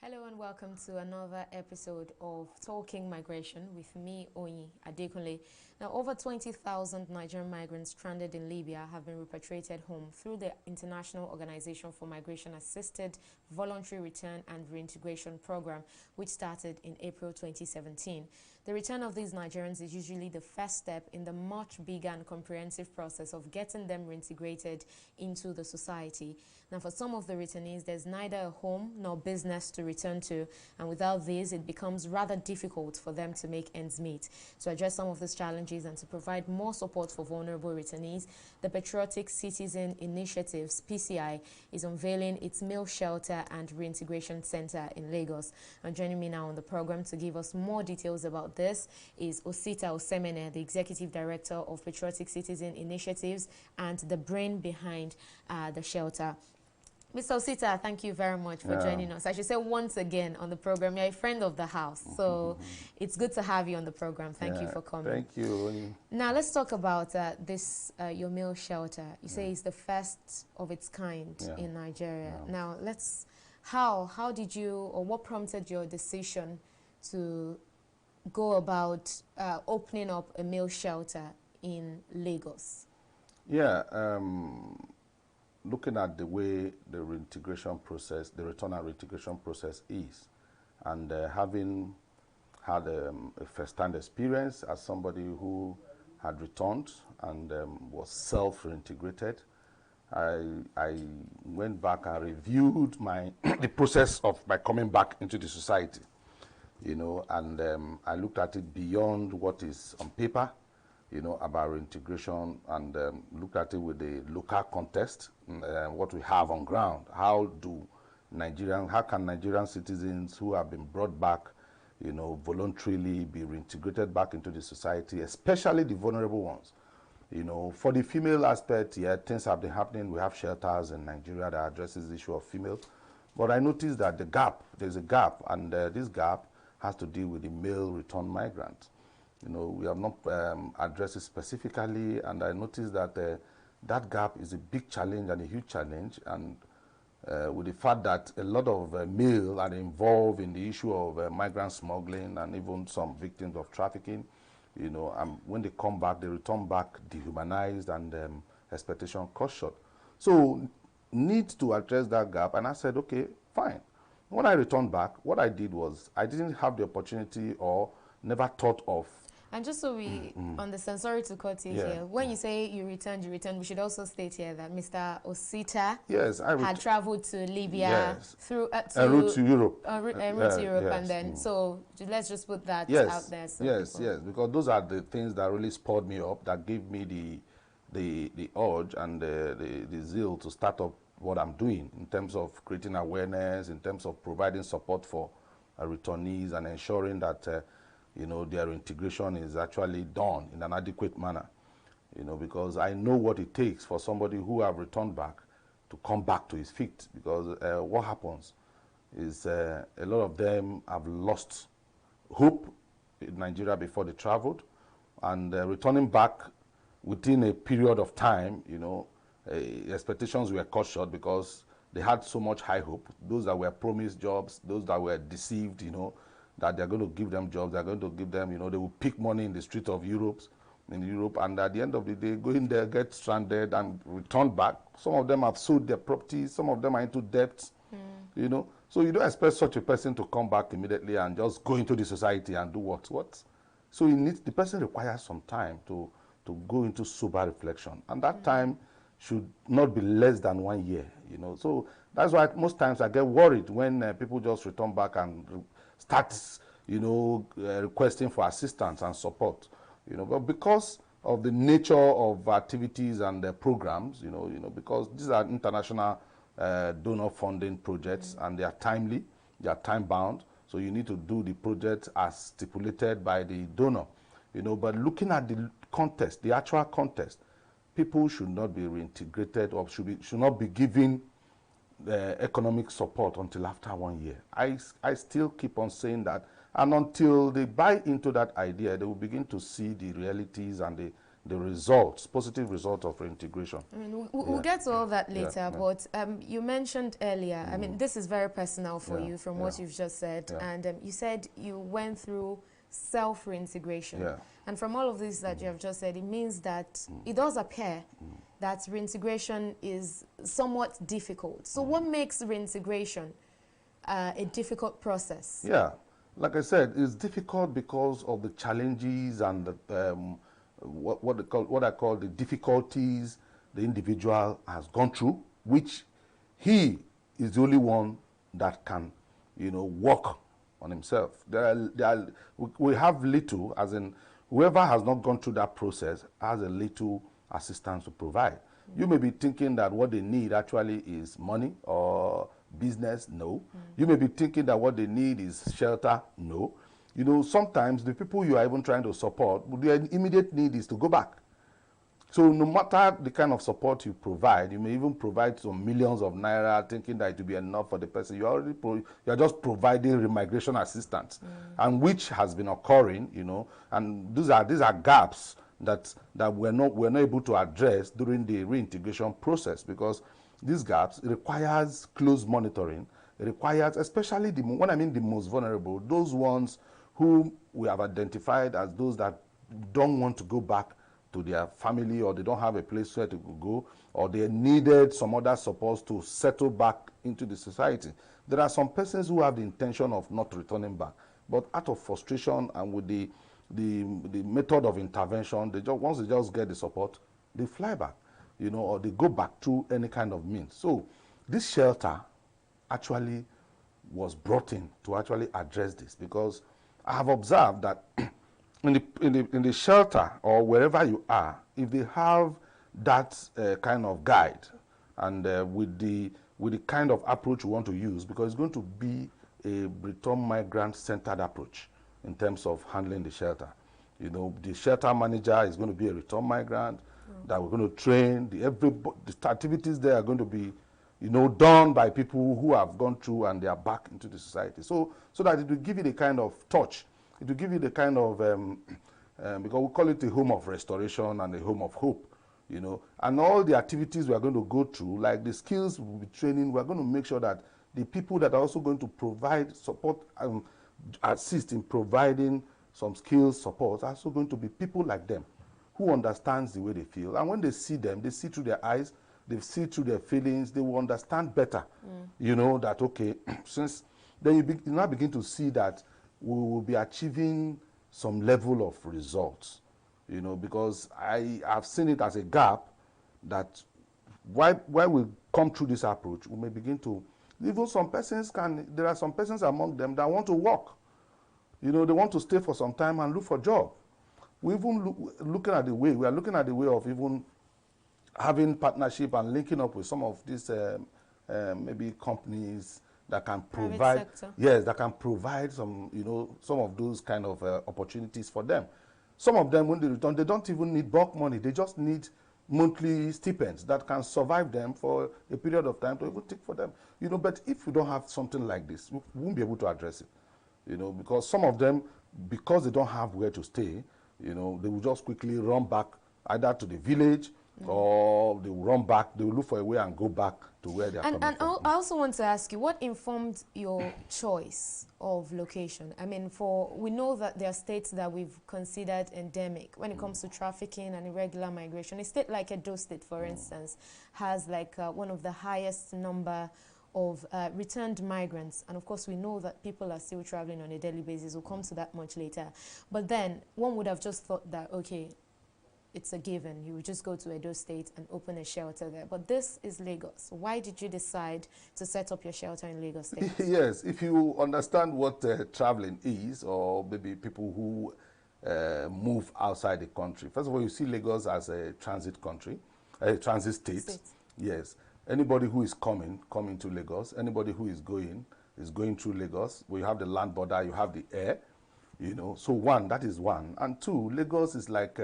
Hello and welcome to another episode of Talking Migration with me, Oyi Adekunle. Now, over 20,000 Nigerian migrants stranded in Libya have been repatriated home through the International Organization for Migration Assisted Voluntary Return and Reintegration Program, which started in April 2017. The return of these Nigerians is usually the first step in the much bigger and comprehensive process of getting them reintegrated into the society. Now, for some of the returnees, there's neither a home nor business to return to, and without this, it becomes rather difficult for them to make ends meet. To address some of these challenges and to provide more support for vulnerable returnees, the Patriotic Citizen Initiatives (PCI) is unveiling its meal shelter and reintegration center in Lagos. And joining me now on the program to give us more details about this is Osita Osemene, the Executive Director of Patriotic Citizen Initiatives and the brain behind the shelter. Mr. Osita, thank you very much for joining us. I should say once again on the program, you're a friend of the house, so it's good to have you on the program. Thank you for coming. Thank you. Now, let's talk about this, your meal shelter. You say it's the first of its kind in Nigeria. Now, how did you, or what prompted your decision to go about opening up a meal shelter in Lagos? Looking at the way the reintegration process, the return and reintegration process is, and having had a first-hand experience as somebody who had returned and was self-reintegrated, I went back and reviewed the process of my coming back into the society, and I looked at it beyond what is on paper, about reintegration, and looked at it with the local context, what we have on ground. How can Nigerian citizens who have been brought back, voluntarily be reintegrated back into the society, especially the vulnerable ones? For the female aspect, things have been happening. We have shelters in Nigeria that addresses the issue of female. But I noticed that there's a gap, and this gap has to deal with the male return migrants. We have not addressed it specifically, and I noticed that that gap is a big challenge and a huge challenge, and with the fact that a lot of male are involved in the issue of migrant smuggling and even some victims of trafficking, and when they come back, they return back dehumanized and expectation cut short. So need to address that gap, and I said, okay, fine. When I returned back, what I did was I didn't have the opportunity or never thought of. And just so we understand, sorry to cut you here, when you say you returned, we should also state here that Mr. Osita had traveled to Libya through en route to Europe. And then, so let's just put that out there. So because those are the things that really spurred me up, that gave me the urge and the zeal to start up what I'm doing in terms of creating awareness, in terms of providing support for returnees and ensuring that their integration is actually done in an adequate manner, because I know what it takes for somebody who have returned back to come back to his feet, because what happens is a lot of them have lost hope in Nigeria before they traveled, and returning back within a period of time, expectations were cut short because they had so much high hope. Those that were promised jobs, those that were deceived, that they're going to give them jobs, they're going to give them, they will pick money in the street of Europe, and at the end of the day, go in there, get stranded, and return back. Some of them have sold their properties, some of them are into debt, So you don't expect such a person to come back immediately and just go into the society and do what? So the person requires some time to go into sober reflection, and that time should not be less than 1 year, So that's why most times I get worried when people just return back and start, requesting for assistance and support, But because of the nature of activities and programs, because these are international donor funding projects, and they are timely, they are time bound, so you need to do the project as stipulated by the donor, But looking at the context, the actual context, people should not be reintegrated or should not be given economic support until after 1 year. I still keep on saying that, and until they buy into that idea, they will begin to see the realities and the results, positive results of reintegration. I mean, we'll get to all that later, Yeah. but you mentioned earlier, I mean, this is very personal for you from what you've just said, and you said you went through self-reintegration. Yeah. And from all of this that you have just said, it means that it does appear that reintegration is somewhat difficult. So what makes reintegration a difficult process? Yeah, like I said, it's difficult because of the challenges and the, what I call the difficulties the individual has gone through, which he is the only one that can, work on himself. We have little, as in whoever has not gone through that process has a little assistance to provide. You may be thinking that what they need actually is money or business. No. You may be thinking that what they need is shelter. No. Sometimes the people you are even trying to support, their immediate need is to go back. So no matter the kind of support you provide, you may even provide some millions of naira thinking that it will be enough for the person. You are just providing remigration assistance, and which has been occurring, and these are gaps that we're not able to address during the reintegration process, because these gaps requires close monitoring. It requires, especially when I mean the most vulnerable, those ones who we have identified as those that don't want to go back to their family, or they don't have a place where to go, or they needed some other support to settle back into the society. There are some persons who have the intention of not returning back, but out of frustration and with the method of intervention, once they just get the support, they fly back, or they go back through any kind of means. So this shelter actually was brought in to actually address this, because I have observed that in the shelter or wherever you are, if they have that kind of guide and with the kind of approach you want to use, because it's going to be a return migrant centered approach in terms of handling the shelter. The shelter manager is going to be a return migrant that we're going to train. The activities there are going to be, done by people who have gone through and they are back into the society. So that it will give you the kind of touch. It will give you the kind of, because we call it a home of restoration and a home of hope, And all the activities we are going to go through, like the skills we'll be training, we're going to make sure that the people that are also going to provide support, assist in providing some skills support, are also going to be people like them who understands the way they feel. And when they see them, they see through their eyes, they see through their feelings, they will understand better, that, okay, since then you now begin to see that we will be achieving some level of results, because I have seen it as a gap that while we come through this approach, we may begin to, even there are some persons among them that want to work. They want to stay for some time and look for a job. We even we are looking at the way of even having partnership and linking up with some of these maybe companies that can provide, that can provide some, some of those kind of opportunities for them. Some of them, when they return, they don't even need bulk money. They just need monthly stipends that can survive them for a period of time to even take for them. But if we don't have something like this, we won't be able to address it. Because some of them, because they don't have where to stay, they will just quickly run back either to the village, or they will run back, they will look for a way and go back to where they are coming from. And I also want to ask you, what informed your choice of location? I mean, we know that there are states that we've considered endemic when it comes to trafficking and irregular migration. A state like Edo State, for instance, has like one of the highest number of returned migrants. And of course, we know that people are still traveling on a daily basis. We'll come to that much later. But then one would have just thought that, okay, it's a given. You would just go to Edo State and open a shelter there. But this is Lagos. Why did you decide to set up your shelter in Lagos State? Yes, if you understand what traveling is, or maybe people who move outside the country. First of all, you see Lagos as a transit country, a transit state. Yes. Anybody who is coming to Lagos. Anybody who is going through Lagos. We have the land border, you have the air, So one, that is one. And two, Lagos is like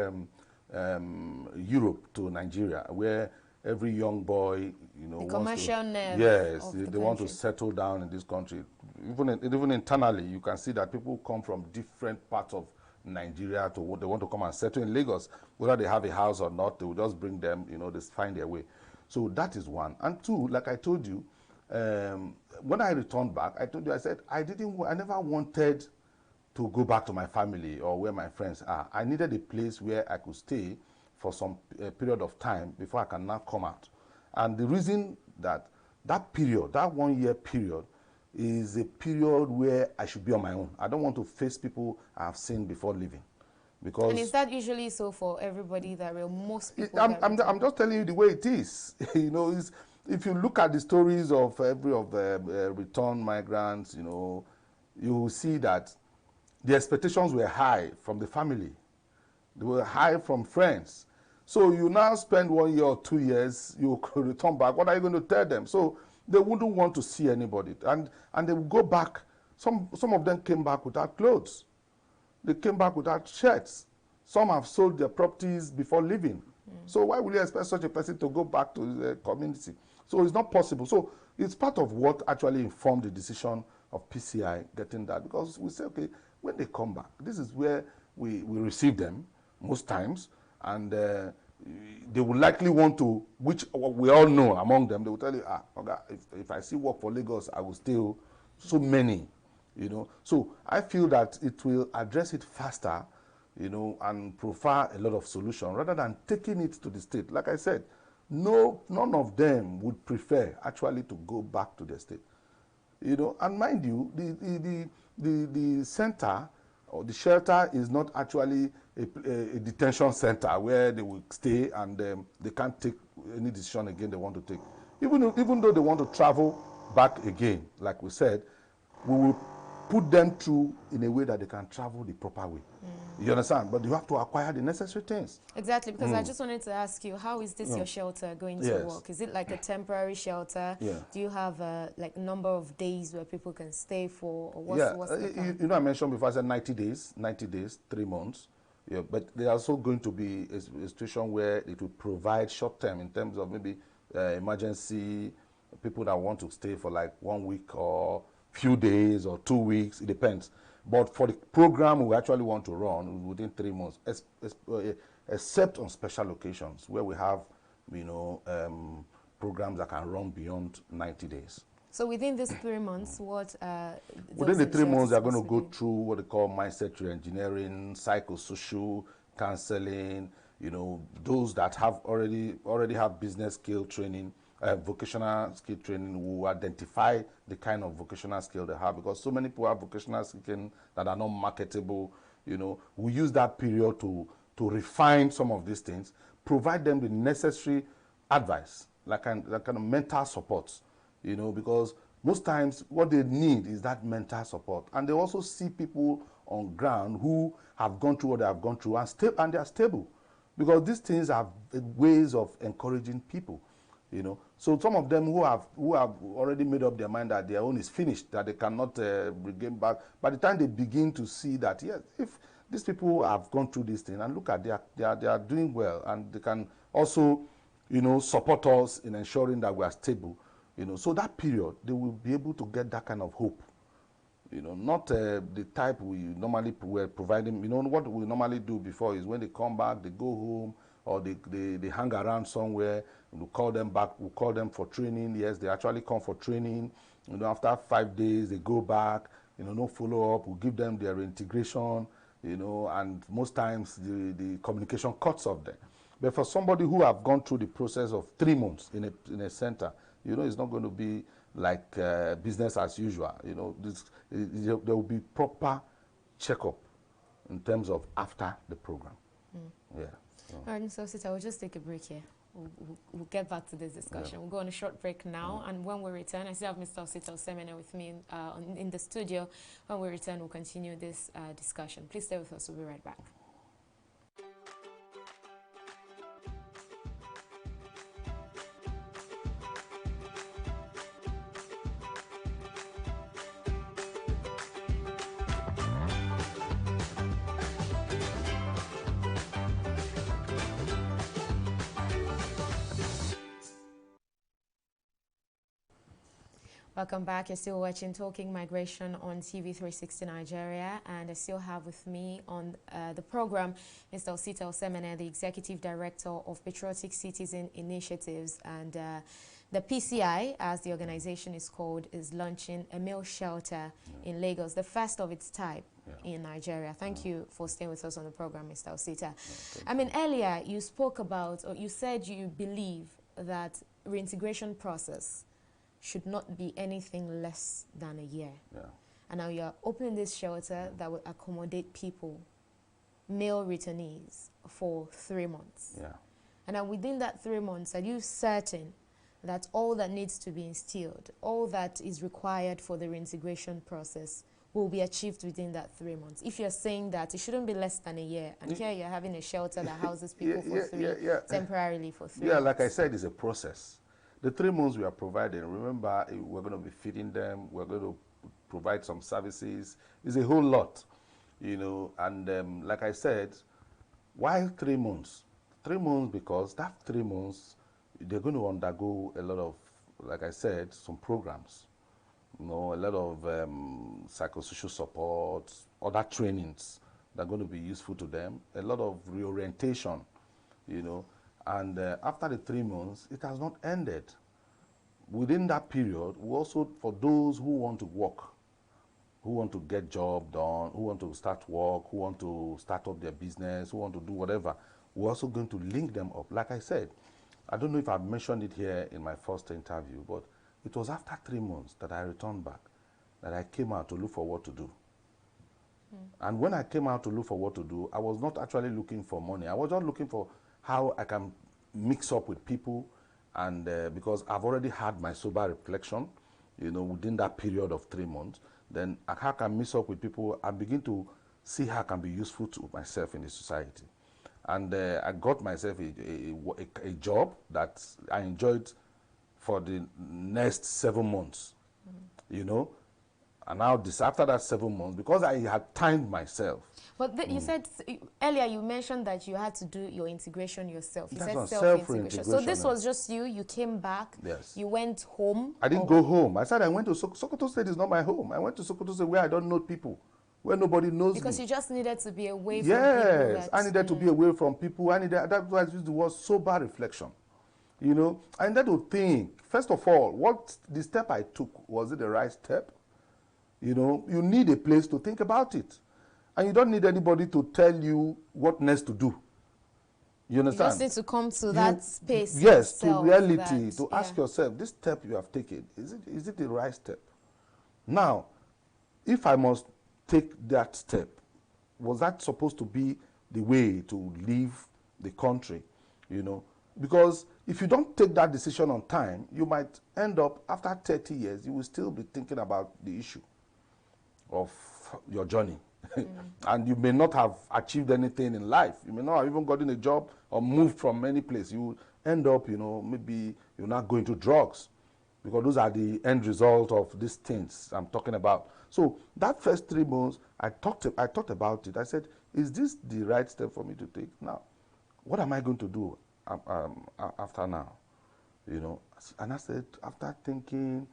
Europe to Nigeria, where every young boy, the commercial nerve. Yes, they want to settle down in this country. Even internally, you can see that people come from different parts of Nigeria they want to come and settle in Lagos. Whether they have a house or not, they will just bring them, they find their way. So that is one. And two, like I told you, when I returned back, I told you, I said, I never wanted to go back to my family or where my friends are. I needed a place where I could stay for some period of time before I can now come out. And the reason that period, that 1 year period, is a period where I should be on my own. I don't want to face people I've seen before leaving. Because and is that usually so for everybody that most people? I'm just telling you the way it is. If you look at the stories of every of the return migrants, you will see that the expectations were high from the family. They were high from friends. So you now spend 1 year or 2 years, you could return back. What are you going to tell them? So they wouldn't want to see anybody. And they would go back. Some of them came back without clothes. They came back without shirts. Some have sold their properties before leaving. So why will you expect such a person to go back to the community? So it's not possible. So it's part of what actually informed the decision of PCI getting that. Because we say, okay, when they come back, this is where we receive them most times. And they will likely want to, which we all know among them, they will tell you, okay, if I see work for Lagos, I will still, so many, So I feel that it will address it faster, and provide a lot of solutions rather than taking it to the state. Like I said, none of them would prefer actually to go back to the state. And mind you, the center or the shelter is not actually a detention center where they will stay and they can't take any decision again they want to take. Even though they want to travel back again, like we said, we will put them through in a way that they can travel the proper way. You understand? But you have to acquire the necessary things. Exactly, because I just wanted to ask you, how is this your shelter going to work? Is it like a temporary shelter? Yeah. Do you have a number of days where people can stay for? Or what's the plan? I mentioned before, I said 90 days, 3 months. Yeah, but there's also going to be a situation where it will provide short term in terms of maybe emergency, people that want to stay for like 1 week or few days or 2 weeks, it depends. But for the program we actually want to run within 3 months, except on special occasions where we have, programs that can run beyond 90 days. So within these 3 months, what within the 3 months, they're going to go through what they call mindset re-engineering, psychosocial counseling, those that have already have business skill training, vocational skill training, will identify the kind of vocational skill they have, because so many people have vocational skills that are not marketable. We use that period to refine some of these things, provide them the necessary advice, like kind of mental support, because most times what they need is that mental support. And they also see people on ground who have gone through what they have gone through and they are stable, because these things are ways of encouraging people. So some of them who have already made up their mind that their own is finished, that they cannot regain back, by the time they begin to see that, yes, if these people have gone through this thing and look at they are doing well, and they can also support us in ensuring that we are stable, so that period they will be able to get that kind of hope. Not the type we normally were providing. What we normally do before is when they come back, they go home, or they hang around somewhere. We'll call them back. We'll call them for training. Yes, they actually come for training. After 5 days, they go back. No follow up. We'll give them their reintegration. And most times the communication cuts off there. But for somebody who have gone through the process of 3 months in a center, it's not going to be like business as usual. There will be proper checkup in terms of after the program. Yeah. All right, so Sita, we'll just take a break here. We'll get back to this discussion. We'll go on a short break now, and when we return, I still have Mr. Osita Osemene with me in the studio. When we return, we'll continue this discussion. Please stay with us. We'll be right back. Welcome back. You're still watching Talking Migration on TV360 Nigeria, and I still have with me on the program Mr. Osita Osemene, the Executive Director of Patriotic Citizen Initiatives, and the PCI, as the organization is called, is launching a meal shelter in Lagos, the first of its type in Nigeria. Thank you for staying with us on the program, Mr. Osita. I mean, earlier you spoke about, or you said you believe that reintegration process should not be anything less than a year. And now you're opening this shelter that will accommodate people, male returnees, for 3 months. And now within that 3 months, are you certain that all that needs to be instilled, all that is required for the reintegration process will be achieved within that 3 months? If you're saying that it shouldn't be less than a year, and here you're having a shelter that houses people temporarily for 3 months. Like I said, it's a process. The 3 months we are providing, remember, we're going to be feeding them, we're going to provide some services. It's a whole lot, you know, and like I said, why 3 months? 3 months because that 3 months, they're going to undergo a lot of, like I said, some programs, you know, a lot of psychosocial support, other trainings that are going to be useful to them, a lot of reorientation, you know. And after the 3 months, it has not ended. Within that period, we also, for those who want to work, who want to get job done, who want to start work, who want to start up their business, who want to do whatever, we're also going to link them up. Like I said, I don't know if I've mentioned it here in my first interview, but it was after 3 months that I returned back, that I came out to look for what to do. And when I came out to look for what to do, I was not actually looking for money. I was just looking for how I can mix up with people, and because I've already had my sober reflection, you know, within that period of 3 months, then how can I mix up with people and begin to see how I can be useful to myself in the society. And I got myself a job that I enjoyed for the next 7 months, you know. And now after that 7 months, because I had timed myself. But you said earlier, you mentioned that you had to do your integration yourself. You That's said self-integration. So this was just you came back, you went home? I didn't go home. I said I went to Sokoto State is not my home. I went to Sokoto State where I don't know people, where nobody knows me. Because you just needed to be away from people. Yes, I needed to be away from people. That's why I used the word sober reflection. You know, I needed to think, first of all, what the step I took, was it the right step? You know, you need a place to think about it. And you don't need anybody to tell you what next to do. You understand? You just need to come to that space. Yes, to reality, to ask yourself, this step you have taken, is it the right step? Now, if I must take that step, was that supposed to be the way to leave the country? You know, because if you don't take that decision on time, you might end up, after 30 years, you will still be thinking about the issue of your journey. And you may not have achieved anything in life. You may not have even gotten a job or moved from any place. You end up, you know, maybe you're not going to drugs, because those are the end result of these things I'm talking about. So that first 3 months, I thought about it. I said, is this the right step for me to take? Now, what am I going to do after now? You know, and I said, after thinking,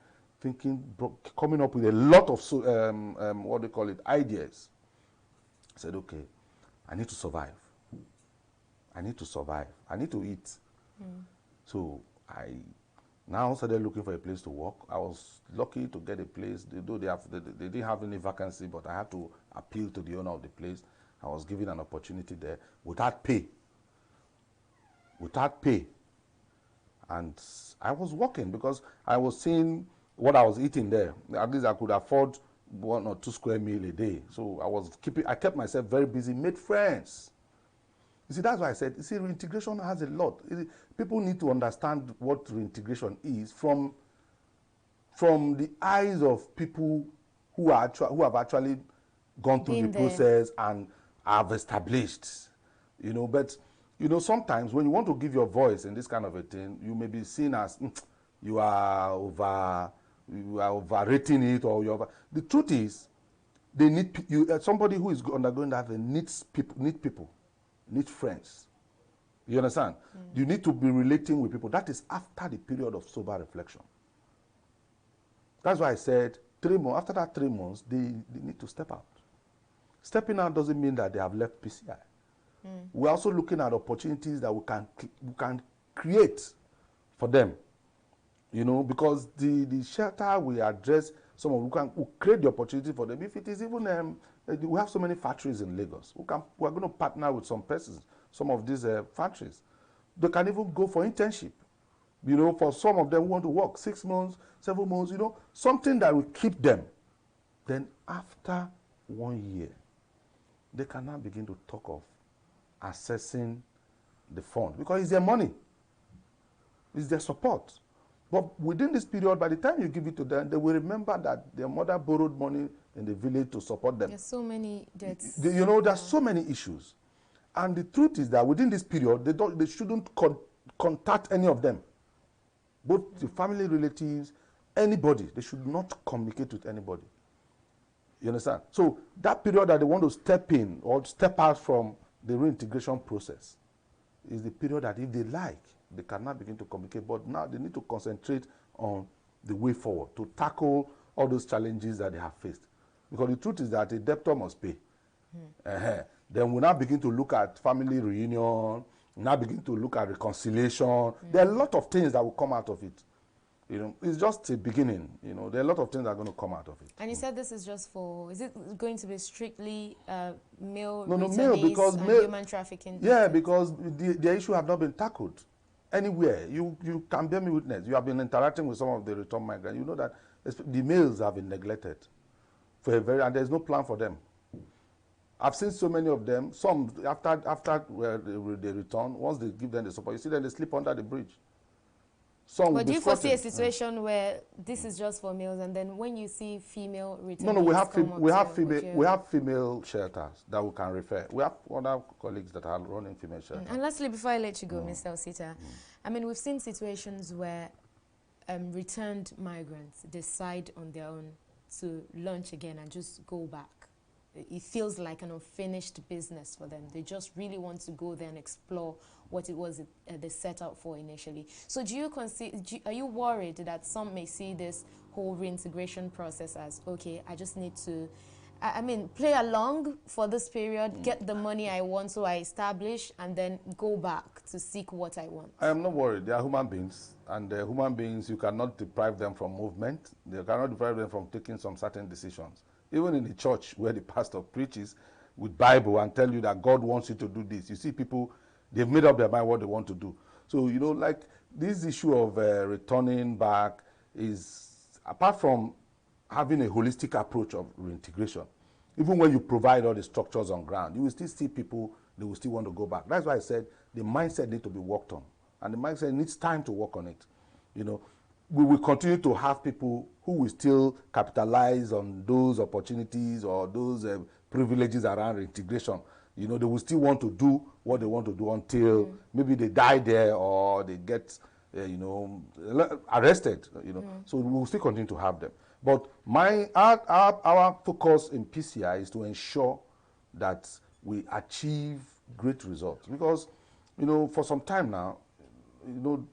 coming up with a lot of what do you call it, ideas. I said, okay, I need to survive. I need to survive. I need to eat. So I now started looking for a place to work. I was lucky to get a place. Though they didn't have any vacancy, but I had to appeal to the owner of the place. I was given an opportunity there without pay. Without pay. And I was working because I was seeing what I was eating there. At least I could afford 1 or 2 square meals a day. So I kept myself very busy, made friends. You see, that's why I said, you see, reintegration has a lot. People need to understand what reintegration is from the eyes of people who have actually gone through the process and have established, you know. But, you know, sometimes when you want to give your voice in this kind of a thing, you may be seen as you are overrating it, or the truth is, they need somebody who is undergoing that. They needs people, need friends. You understand? You need to be relating with people. That is after the period of sober reflection. That's why I said 3 months. After that 3 months, they need to step out. Stepping out doesn't mean that they have left PCI. We're also looking at opportunities that we can create for them. You know, because the shelter we address, we can create the opportunity for them. If it is even, we have so many factories in Lagos. We're going to partner with some persons, some of these factories. They can even go for internship. You know, for some of them who want to work 6 months, 7 months, you know, something that will keep them. Then after 1 year, they can now begin to talk of assessing the fund, because it's their money, it's their support. But within this period, by the time you give it to them, they will remember that their mother borrowed money in the village to support them. There's so many debts. You know, there's so many issues. And the truth is that within this period, they shouldn't contact any of them. Both the family relatives, anybody, they should not communicate with anybody. You understand? So that period that they want to step in or step out from the reintegration process is the period that if they like, they cannot begin to communicate. But now they need to concentrate on the way forward to tackle all those challenges that they have faced. Because the truth is that a debtor must pay. Then we now begin to look at family reunion, now begin to look at reconciliation. There are a lot of things that will come out of it. You know, it's just a beginning. You know, there are a lot of things that are going to come out of it. And you said this is just for, is it going to be strictly male male, because and male, human trafficking? Yeah, because the issue have not been tackled anywhere. You can bear me witness. You have been interacting with some of the return migrants. You know that the males have been neglected for and there's no plan for them. I've seen so many of them. Some after they return, once they give them the support, you see them, they sleep under the bridge. But do you foresee a situation where this is just for males, and then when you see female returnees? No, we have female shelters that we can refer. We have other colleagues that are running female shelters. And lastly, before I let you go, Mr. Osita, I mean, we've seen situations where returned migrants decide on their own to launch again and just go back. It feels like an unfinished business for them. They just really want to go there and explore what it was they set out for initially. So are you worried that some may see this whole reintegration process as, okay, I just need to, I mean, play along for this period, get the money I want, so I establish, and then go back to seek what I want? I am not worried. They are human beings, and human beings, you cannot deprive them from movement. You cannot deprive them from taking some certain decisions. Even in the church where the pastor preaches with Bible and tell you that God wants you to do this, you see people, they've made up their mind what they want to do. So, you know, like this issue of returning back is, apart from having a holistic approach of reintegration, even when you provide all the structures on ground, you will still see people, they will still want to go back. That's why I said the mindset needs to be worked on. And the mindset needs time to work on it. You know, we will continue to have people who will still capitalize on those opportunities or those privileges around reintegration. You know, they will still want to do what they want to do until maybe they die there or they get, you know, arrested. You know, so we will still continue to have them. But our focus in PCI is to ensure that we achieve great results, because, you know, for some time now, you know,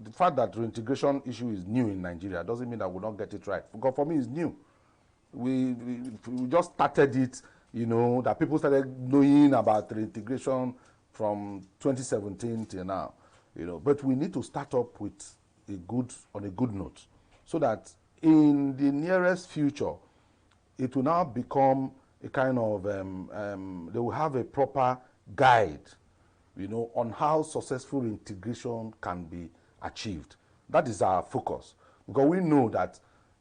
the fact that reintegration issue is new in Nigeria doesn't mean that we'll not get it right. Because for me, it's new. We just started it, you know, that people started knowing about reintegration from 2017 till now, you know. But we need to start up with on a good note, so that in the nearest future, it will now become a kind of, they will have a proper guide, you know, on how successful integration can be achieved. That is our focus, because we know that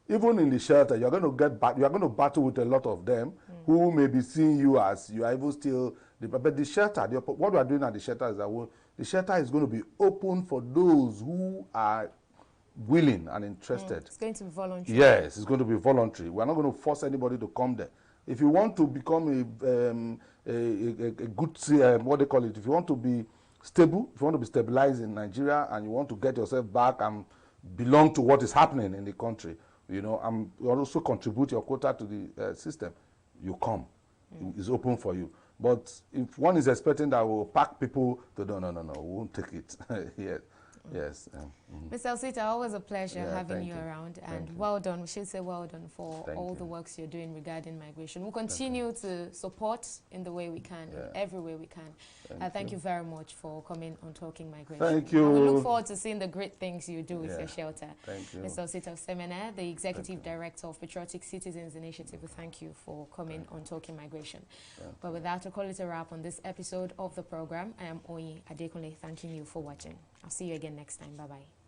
even in the shelter, you're going to battle with a lot of them who may be seeing you as you are even still. But the shelter, what we are doing at the shelter is that the shelter is going to be open for those who are willing and interested. It's going to be voluntary. Yes, it's going to be voluntary. We're not going to force anybody to come there. If you want to become a good, what they call it, if you want to be stable, if you want to be stabilized in Nigeria and you want to get yourself back and belong to what is happening in the country, you know, and you also contribute your quota to the system, you come. It's open for you. But if one is expecting that we'll pack people, no, we won't take it. Yes. Yes. Mr. Osita, always a pleasure having you you. around, and well done. We should say well done for all the works you're doing regarding migration. We'll continue to support in the way we can, in every way we can. Thank you very much for coming on Talking Migration. Thank you. And we look forward to seeing the great things you do with your shelter. Thank you. Mr. Osita Semene, the Executive Director of Patriotic Citizens Initiative, we thank you for coming on Talking Migration. But with that, to call it a wrap on this episode of the program, I am Oyi Adekunle, thanking you for watching. I'll see you again next time. Bye-bye.